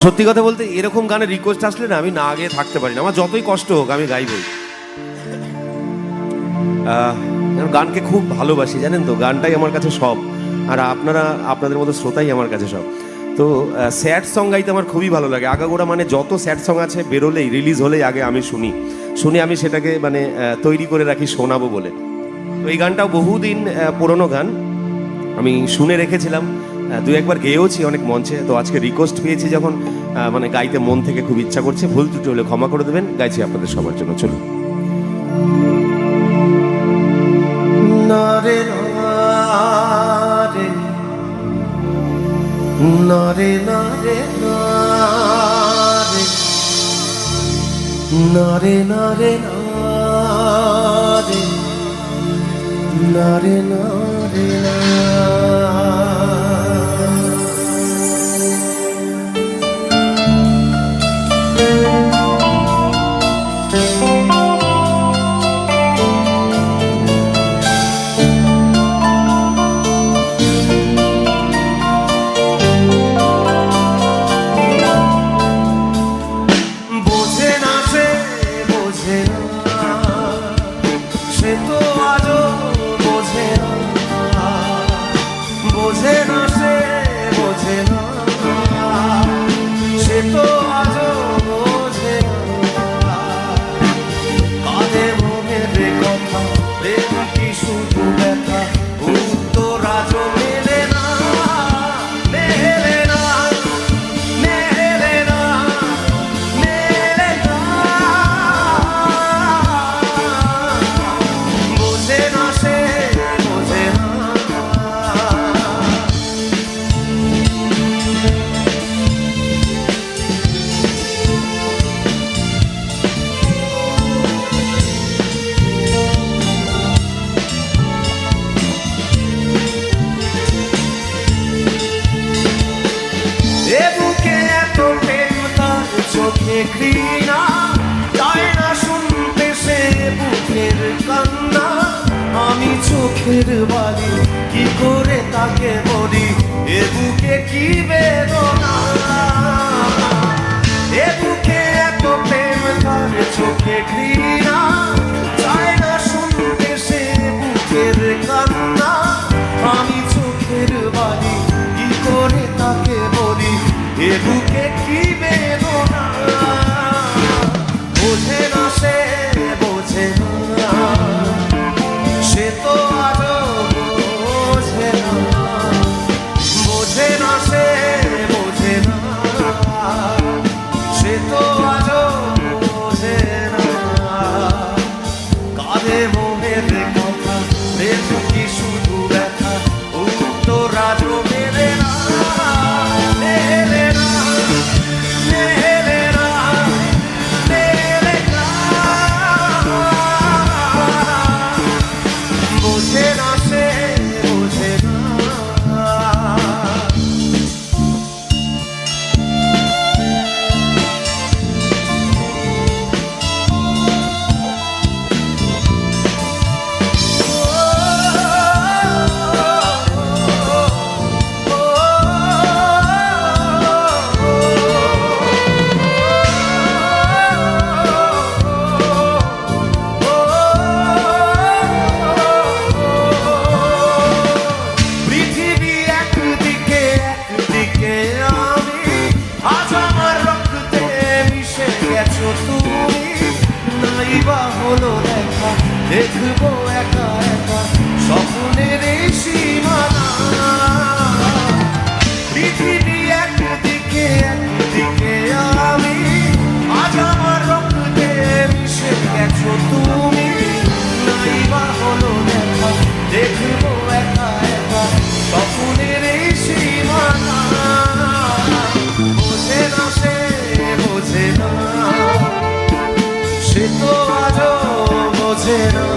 সত্যি কথা বলতে এরকম গানের রিকোয়েস্ট আসলে না আমি না আগে থাকতে পারি না। আমার যতই কষ্ট হোক আমি গাইবই। গানকে খুব ভালোবাসি, জানেন তো, গানটাই আমার কাছে সব। আর আপনারা আপনাদের মতো শ্রোতাই আমার কাছে সব। তো স্যাড সং গাইতে আমার খুবই ভালো লাগে। আগাগোড়া মানে যত স্যাড সং আছে বেরোলেই, রিলিজ হলেই আগে আমি শুনি আমি সেটাকে মানে তৈরি করে রাখি শোনাবো বলে। তো এই গানটাও বহুদিন পুরনো গান, আমি শুনে রেখেছিলাম, দুই একবার গেয়েওছি অনেক মঞ্চে। তো আজকে রিকোয়েস্ট পেয়েছি যখন, মানে গাইতে মন থেকে খুব ইচ্ছা করছে। ভুল ত্রুটি হলে ক্ষমা করে দেবেন, গাইছি আপনাদের সবার জন্য। চলুন। নারে নারে নারে নারে নারে নারে নারে নারে সে তো আজও বোঝে না, বোঝে না, সে বোঝে না, সে তো আজও বোঝে না। কাঁধে মনের কথা, প্রেম কি শুধু ব্যথা, উত্তর আজও মেলে না, মেলে না, মেলে না, মেলে না। চোখে ঘৃণা যায় না শুনতে সে বুকের কান্না। আমি চোখের বালি কি করে তাকে বলি, এ বুকে কি বেদনা, এ বুকে এত প্রেম তার চোখে ঘৃণা যায় না শুনতে সে বুকের কান্না। আমি চোখের বালি কি করে তাকে বলি, এ বুকে কি বেদনা। বোঝে না, সে বোঝে না, সে তো আজও বোঝে না, বোঝে না, সে বোঝে না, সে তো আজও বোঝে না। কাঁধে মনের কথা, প্রেম কি শুধু ব্যথা, উত্তর আজও মেলে না, মেলে না, মেলে না, মেলে না। বোঝে না, সে বোঝে না। দেখবো একা একা স্বপ্নের এই সীমানা। পৃথিবী একদিকে একদিকে আমি, আজ আমার রক্তে মিশে গেছো তুমি। নাই বা হলো দেখা, দেখবো একা একা স্বপ্নের এই সীমানা। বোঝে না, সে বোঝে না, সে তো আজও বোঝে না।